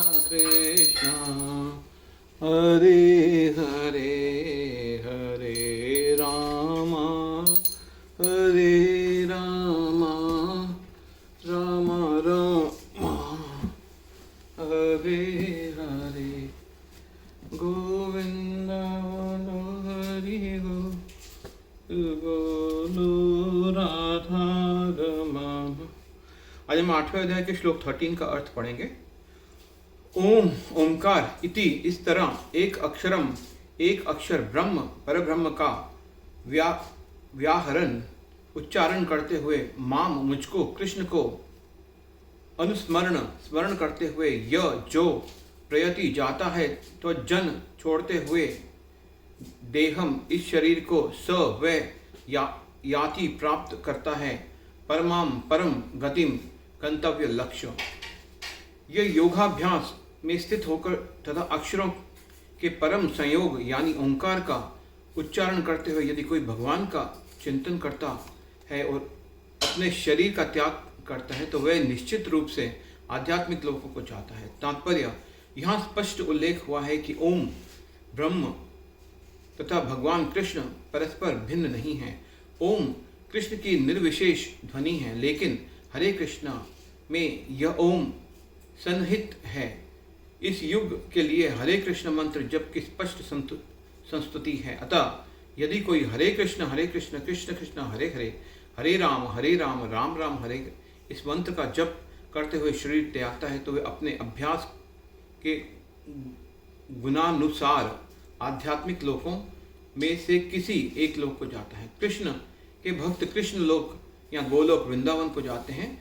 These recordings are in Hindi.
कृष्ण हरे हरे हरे राम राम राम हरे हरे गोविंद हरि गोलू राधा रमण। आज हम 8वें अध्याय के श्लोक 13 का अर्थ पढ़ेंगे। ओम ओमकार इति, इस तरह एक अक्षर ब्रह्म परब्रह्म का व्याहरण उच्चारण करते हुए माम मुझको कृष्ण को स्मरण करते हुए यह जो प्रयति जाता है तो जन छोड़ते हुए देहम इस शरीर को स व याति प्राप्त करता है परम गतिम गंतव्य लक्ष्य। यह योगाभ्यास में स्थित होकर तथा अक्षरों के परम संयोग यानी ओंकार का उच्चारण करते हुए यदि कोई भगवान का चिंतन करता है और अपने शरीर का त्याग करता है तो वह निश्चित रूप से आध्यात्मिक लोकों को चाहता है। तात्पर्य यहाँ स्पष्ट उल्लेख हुआ है कि ओम ब्रह्म तथा भगवान कृष्ण परस्पर भिन्न नहीं है। ओम कृष्ण की निर्विशेष ध्वनि है, लेकिन हरे कृष्णा में यह ओम सन्निहित है। इस युग के लिए हरे कृष्ण मंत्र जप की स्पष्ट संस्तुति है। अतः यदि कोई हरे कृष्ण कृष्ण कृष्ण हरे हरे हरे राम राम राम हरे इस मंत्र का जप करते हुए शरीर त्यागता है तो वह अपने अभ्यास के गुणानुसार आध्यात्मिक लोकों में से किसी एक लोक को जाता है। कृष्ण के भक्त कृष्ण लोक या गोलोक वृंदावन को जाते हैं।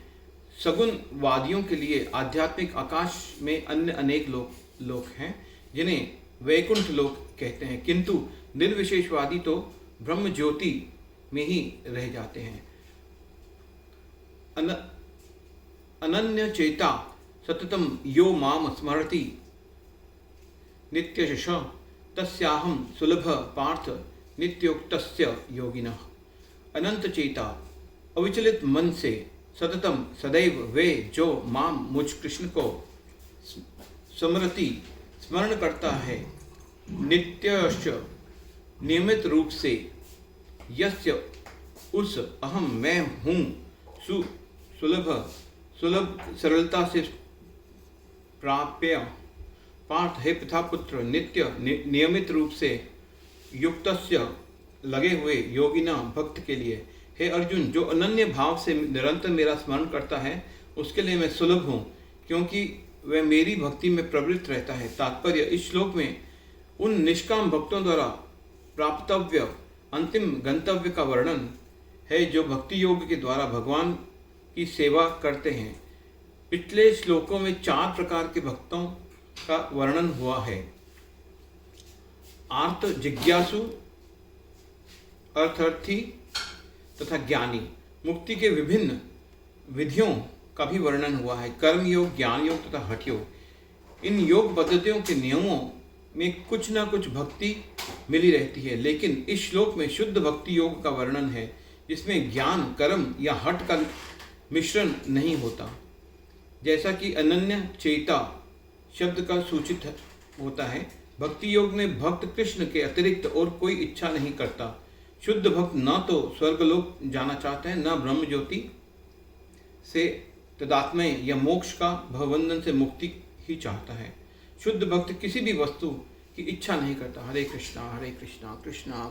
सगुण वादियों के लिए आध्यात्मिक आकाश में अन्य अनेक लोक हैं जिन्हें वैकुंठ लोक कहते हैं, किंतु निर्विशेषवादी तो ब्रह्म ज्योति में ही रह जाते हैं। अनन्य चेता सततम यो माम स्मरति नित्यशश तस्याहम सुलभ पार्थ नित्योक्तस्य योगिनः। अनंत चेता अविचलित मन से सततम सदैव वे जो माम मुझ कृष्ण को स्मरण करता है नित्यश्च नियमित रूप से यस्य उस अहम मैं हूँ सुलभ सरलता से प्राप्य पार्थ हे पिता पुत्र नित्य नियमित रूप से युक्तस्य लगे हुए योगिना भक्त के लिए हे अर्जुन जो अनन्य भाव से निरंतर मेरा स्मरण करता है उसके लिए मैं सुलभ हूँ, क्योंकि वह मेरी भक्ति में प्रवृत्त रहता है। तात्पर्य इस श्लोक में उन निष्काम भक्तों द्वारा प्राप्तव्य अंतिम गंतव्य का वर्णन है जो भक्ति योग के द्वारा भगवान की सेवा करते हैं। पिछले श्लोकों में 4 प्रकार के भक्तों का वर्णन हुआ है। आर्त जिज्ञासु अर्थार्थी तथा ज्ञानी। मुक्ति के विभिन्न विधियों का भी वर्णन हुआ है, कर्म योग ज्ञान योग तथा हठ योग। इन योग पद्धतियों के नियमों में कुछ न कुछ भक्ति मिली रहती है, लेकिन इस श्लोक में शुद्ध भक्ति योग का वर्णन है जिसमें ज्ञान कर्म या हठ का मिश्रण नहीं होता। जैसा कि अनन्य चेता शब्द का सूचित होता है, भक्ति योग में भक्त कृष्ण के अतिरिक्त और कोई इच्छा नहीं करता। शुद्ध भक्त न तो स्वर्गलोक जाना चाहता है न ब्रह्म ज्योति से तदात्मय या मोक्ष का भवबंधन से मुक्ति ही चाहता है। शुद्ध भक्त किसी भी वस्तु की इच्छा नहीं करता। हरे कृष्णा कृष्णा कृष्णा